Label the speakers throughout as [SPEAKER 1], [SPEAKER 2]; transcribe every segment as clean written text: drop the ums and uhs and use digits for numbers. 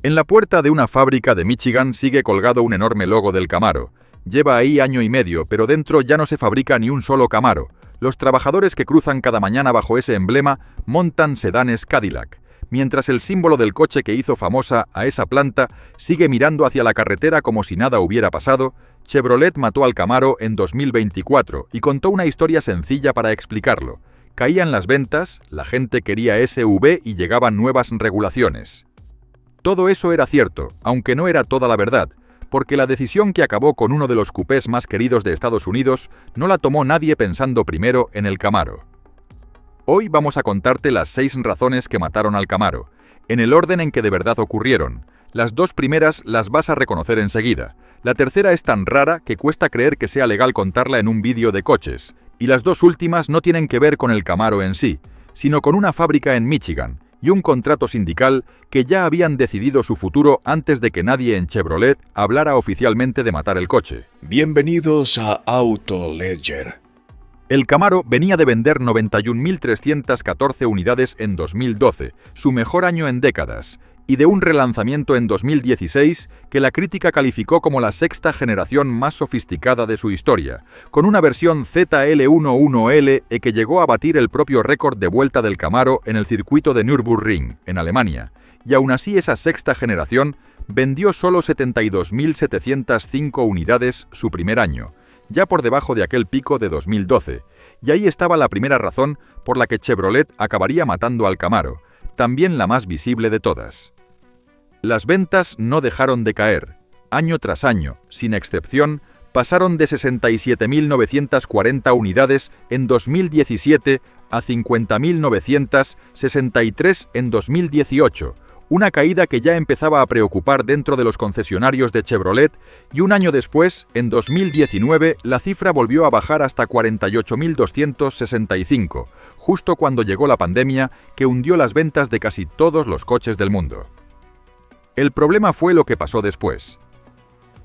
[SPEAKER 1] En la puerta de una fábrica de Michigan sigue colgado un enorme logo del Camaro. Lleva ahí año y medio, pero dentro ya no se fabrica ni un solo Camaro. Los trabajadores que cruzan cada mañana bajo ese emblema montan sedanes Cadillac, mientras el símbolo del coche que hizo famosa a esa planta sigue mirando hacia la carretera como si nada hubiera pasado. Chevrolet mató al Camaro en 2024 y contó una historia sencilla para explicarlo. Caían las ventas, la gente quería SUV y llegaban nuevas regulaciones. Todo eso era cierto, aunque no era toda la verdad, porque la decisión que acabó con uno de los cupés más queridos de Estados Unidos no la tomó nadie pensando primero en el Camaro. Hoy vamos a contarte las 6 razones que mataron al Camaro, en el orden en que de verdad ocurrieron. Las 2 primeras las vas a reconocer enseguida. La tercera es tan rara que cuesta creer que sea legal contarla en un vídeo de coches. Y las 2 últimas no tienen que ver con el Camaro en sí, sino con una fábrica en Michigan y un contrato sindical que ya habían decidido su futuro antes de que nadie en Chevrolet hablara oficialmente de matar el coche.
[SPEAKER 2] Bienvenidos a Auto Ledger.
[SPEAKER 1] El Camaro venía de vender 91.314 unidades en 2012, su mejor año en décadas, y de un relanzamiento en 2016 que la crítica calificó como la 6ª generación más sofisticada de su historia, con una versión ZL11L que llegó a batir el propio récord de vuelta del Camaro en el circuito de Nürburgring, en Alemania, y aún así esa 6ª generación vendió solo 72.705 unidades su primer año, ya por debajo de aquel pico de 2012, y ahí estaba la primera razón por la que Chevrolet acabaría matando al Camaro, también la más visible de todas. Las ventas no dejaron de caer. Año tras año, sin excepción, pasaron de 67.940 unidades en 2017 a 50.963 en 2018, una caída que ya empezaba a preocupar dentro de los concesionarios de Chevrolet, y un año después, en 2019, la cifra volvió a bajar hasta 48.265, justo cuando llegó la pandemia que hundió las ventas de casi todos los coches del mundo. El problema fue lo que pasó después.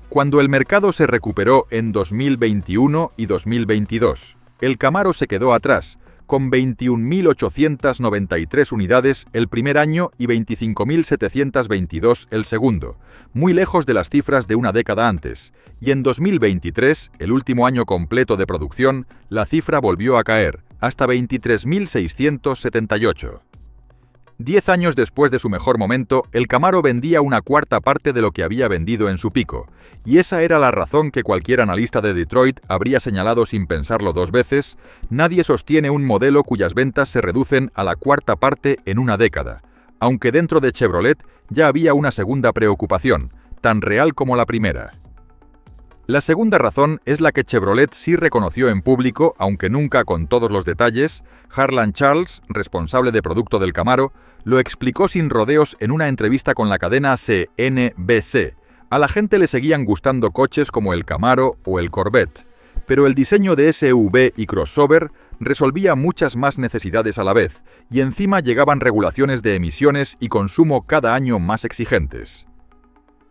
[SPEAKER 1] Cuando el mercado se recuperó en 2021 y 2022, el Camaro se quedó atrás, con 21.893 unidades el primer año y 25.722 el segundo, muy lejos de las cifras de una década antes, y en 2023, el último año completo de producción, la cifra volvió a caer, hasta 23.678. 10 años después de su mejor momento, el Camaro vendía una cuarta parte de lo que había vendido en su pico, y esa era la razón que cualquier analista de Detroit habría señalado sin pensarlo 2 veces. Nadie sostiene un modelo cuyas ventas se reducen a la cuarta parte en una década, aunque dentro de Chevrolet ya había una segunda preocupación, tan real como la primera. La segunda razón es la que Chevrolet sí reconoció en público, aunque nunca con todos los detalles. Harlan Charles, responsable de producto del Camaro, lo explicó sin rodeos en una entrevista con la cadena CNBC. A la gente le seguían gustando coches como el Camaro o el Corvette, pero el diseño de SUV y crossover resolvía muchas más necesidades a la vez, y encima llegaban regulaciones de emisiones y consumo cada año más exigentes.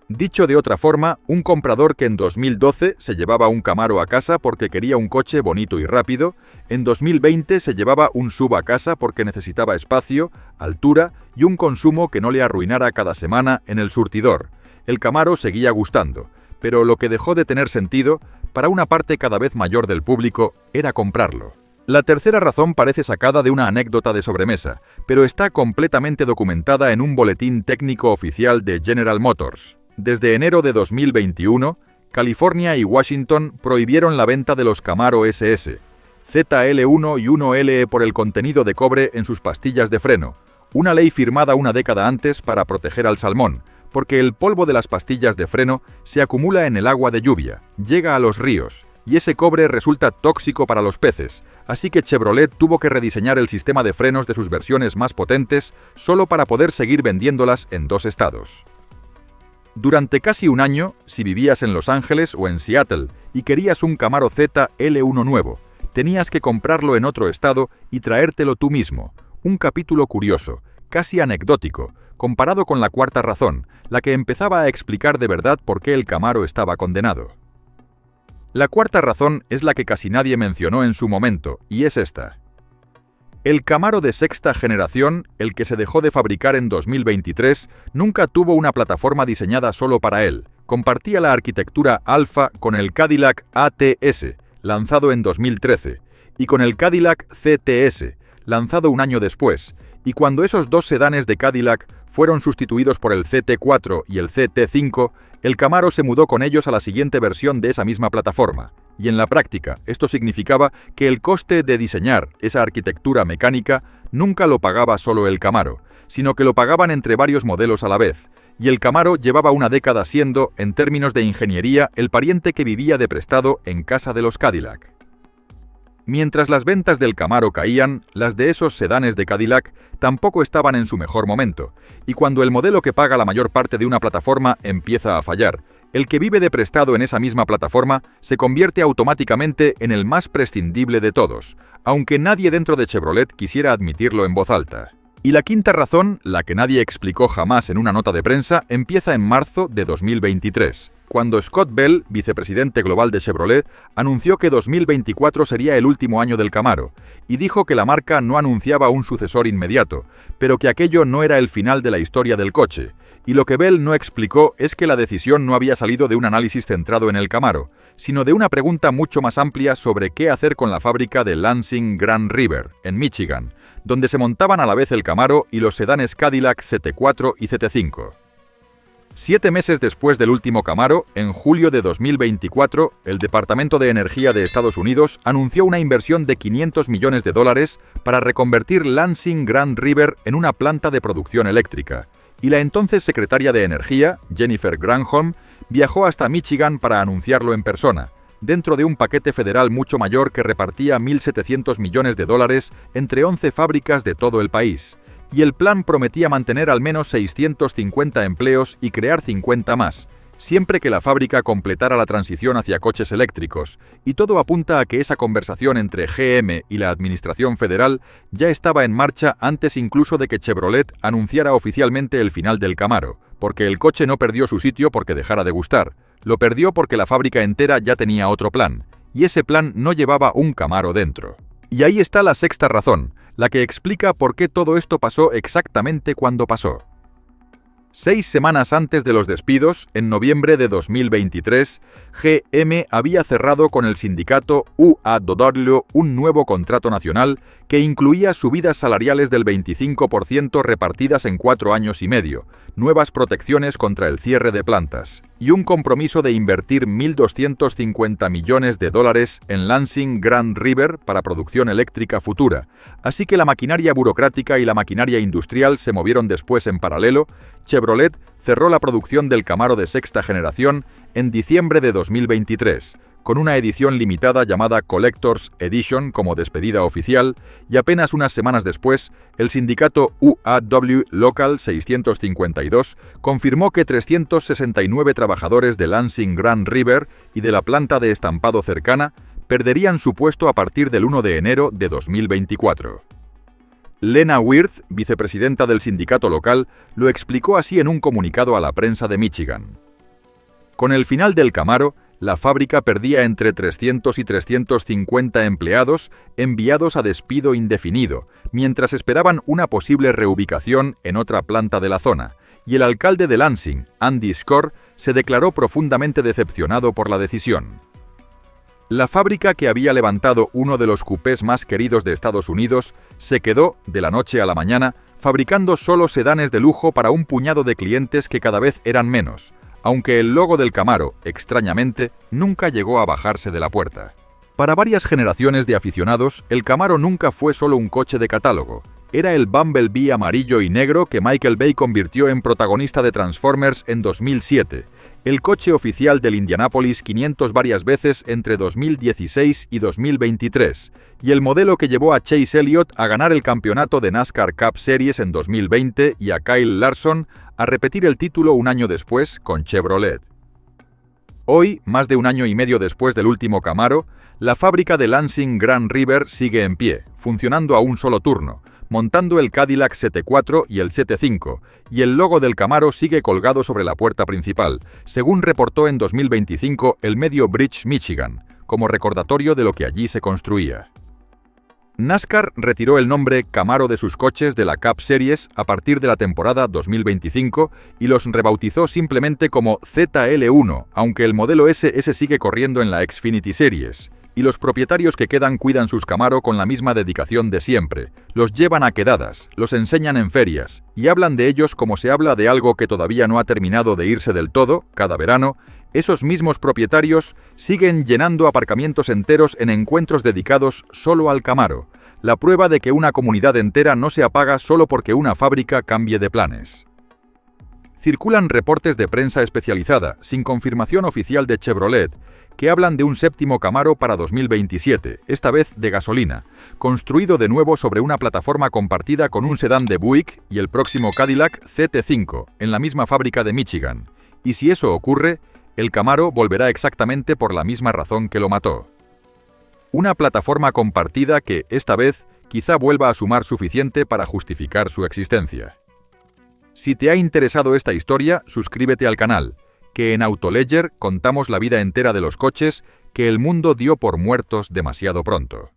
[SPEAKER 1] Dicho de otra forma, un comprador que en 2012 se llevaba un Camaro a casa porque quería un coche bonito y rápido, en 2020 se llevaba un SUV a casa porque necesitaba espacio, altura y un consumo que no le arruinara cada semana en el surtidor. El Camaro seguía gustando, pero lo que dejó de tener sentido, para una parte cada vez mayor del público, era comprarlo. La tercera razón parece sacada de una anécdota de sobremesa, pero está completamente documentada en un boletín técnico oficial de General Motors. Desde enero de 2021, California y Washington prohibieron la venta de los Camaro SS, ZL1 y 1LE por el contenido de cobre en sus pastillas de freno, una ley firmada una década antes para proteger al salmón, porque el polvo de las pastillas de freno se acumula en el agua de lluvia, llega a los ríos, y ese cobre resulta tóxico para los peces, así que Chevrolet tuvo que rediseñar el sistema de frenos de sus versiones más potentes solo para poder seguir vendiéndolas en 2 estados. Durante casi un año, si vivías en Los Ángeles o en Seattle y querías un Camaro ZL1 nuevo, tenías que comprarlo en otro estado y traértelo tú mismo. Un capítulo curioso, casi anecdótico, comparado con la cuarta razón, la que empezaba a explicar de verdad por qué el Camaro estaba condenado. La cuarta razón es la que casi nadie mencionó en su momento, y es esta. El Camaro de sexta generación, el que se dejó de fabricar en 2023, nunca tuvo una plataforma diseñada solo para él. Compartía la arquitectura Alfa con el Cadillac ATS, lanzado en 2013, y con el Cadillac CTS, lanzado un año después, y cuando esos dos sedanes de Cadillac fueron sustituidos por el CT4 y el CT5, el Camaro se mudó con ellos a la siguiente versión de esa misma plataforma. Y en la práctica, esto significaba que el coste de diseñar esa arquitectura mecánica nunca lo pagaba solo el Camaro, sino que lo pagaban entre varios modelos a la vez, y el Camaro llevaba una década siendo, en términos de ingeniería, el pariente que vivía de prestado en casa de los Cadillac. Mientras las ventas del Camaro caían, las de esos sedanes de Cadillac tampoco estaban en su mejor momento, y cuando el modelo que paga la mayor parte de una plataforma empieza a fallar, el que vive de prestado en esa misma plataforma se convierte automáticamente en el más prescindible de todos, aunque nadie dentro de Chevrolet quisiera admitirlo en voz alta. Y la quinta razón, la que nadie explicó jamás en una nota de prensa, empieza en marzo de 2023, cuando Scott Bell, vicepresidente global de Chevrolet, anunció que 2024 sería el último año del Camaro, y dijo que la marca no anunciaba un sucesor inmediato, pero que aquello no era el final de la historia del coche. Y lo que Bell no explicó es que la decisión no había salido de un análisis centrado en el Camaro, sino de una pregunta mucho más amplia sobre qué hacer con la fábrica de Lansing Grand River, en Michigan, donde se montaban a la vez el Camaro y los sedanes Cadillac CT4 y CT5. 7 meses después del último Camaro, en julio de 2024, el Departamento de Energía de Estados Unidos anunció una inversión de $500 millones para reconvertir Lansing Grand River en una planta de producción eléctrica, y la entonces secretaria de Energía, Jennifer Granholm, viajó hasta Michigan para anunciarlo en persona, dentro de un paquete federal mucho mayor que repartía $1.700 millones entre 11 fábricas de todo el país. Y el plan prometía mantener al menos 650 empleos y crear 50 más, siempre que la fábrica completara la transición hacia coches eléctricos, y todo apunta a que esa conversación entre GM y la Administración Federal ya estaba en marcha antes incluso de que Chevrolet anunciara oficialmente el final del Camaro, porque el coche no perdió su sitio porque dejara de gustar, lo perdió porque la fábrica entera ya tenía otro plan, y ese plan no llevaba un Camaro dentro. Y ahí está la sexta razón, la que explica por qué todo esto pasó exactamente cuando pasó. 6 semanas antes de los despidos, en noviembre de 2023, GM había cerrado con el sindicato UAW un nuevo contrato nacional que incluía subidas salariales del 25% repartidas en 4 años y medio, nuevas protecciones contra el cierre de plantas y un compromiso de invertir $1.250 millones en Lansing Grand River para producción eléctrica futura, así que la maquinaria burocrática y la maquinaria industrial se movieron después en paralelo. Chevrolet cerró la producción del Camaro de sexta generación en diciembre de 2023, con una edición limitada llamada Collector's Edition como despedida oficial, y apenas unas semanas después, el sindicato UAW Local 652 confirmó que 369 trabajadores de Lansing Grand River y de la planta de estampado cercana perderían su puesto a partir del 1 de enero de 2024. Lena Wirth, vicepresidenta del sindicato local, lo explicó así en un comunicado a la prensa de Michigan. Con el final del Camaro, la fábrica perdía entre 300 y 350 empleados enviados a despido indefinido, mientras esperaban una posible reubicación en otra planta de la zona, y el alcalde de Lansing, Andy Skor, se declaró profundamente decepcionado por la decisión. La fábrica que había levantado uno de los cupés más queridos de Estados Unidos se quedó, de la noche a la mañana, fabricando solo sedanes de lujo para un puñado de clientes que cada vez eran menos, aunque el logo del Camaro, extrañamente, nunca llegó a bajarse de la puerta. Para varias generaciones de aficionados, el Camaro nunca fue solo un coche de catálogo. Era el Bumblebee amarillo y negro que Michael Bay convirtió en protagonista de Transformers en 2007, el coche oficial del Indianapolis 500 varias veces entre 2016 y 2023, y el modelo que llevó a Chase Elliott a ganar el campeonato de NASCAR Cup Series en 2020 y a Kyle Larson a repetir el título un año después con Chevrolet. Hoy, más de un año y medio después del último Camaro, la fábrica de Lansing Grand River sigue en pie, funcionando a un solo turno, montando el Cadillac CT4 y el CT5, y el logo del Camaro sigue colgado sobre la puerta principal, según reportó en 2025 el medio Bridge Michigan, como recordatorio de lo que allí se construía. NASCAR retiró el nombre Camaro de sus coches de la Cup Series a partir de la temporada 2025 y los rebautizó simplemente como ZL1, aunque el modelo SS sigue corriendo en la Xfinity Series. Y los propietarios que quedan cuidan sus Camaro con la misma dedicación de siempre. Los llevan a quedadas, los enseñan en ferias y hablan de ellos como se habla de algo que todavía no ha terminado de irse del todo, cada verano. Esos mismos propietarios siguen llenando aparcamientos enteros en encuentros dedicados solo al Camaro, la prueba de que una comunidad entera no se apaga solo porque una fábrica cambie de planes. Circulan reportes de prensa especializada, sin confirmación oficial de Chevrolet, que hablan de un séptimo Camaro para 2027, esta vez de gasolina, construido de nuevo sobre una plataforma compartida con un sedán de Buick y el próximo Cadillac CT5, en la misma fábrica de Michigan. Y si eso ocurre, el Camaro volverá exactamente por la misma razón que lo mató. Una plataforma compartida que, esta vez, quizá vuelva a sumar suficiente para justificar su existencia. Si te ha interesado esta historia, suscríbete al canal, que en Autoledger contamos la vida entera de los coches que el mundo dio por muertos demasiado pronto.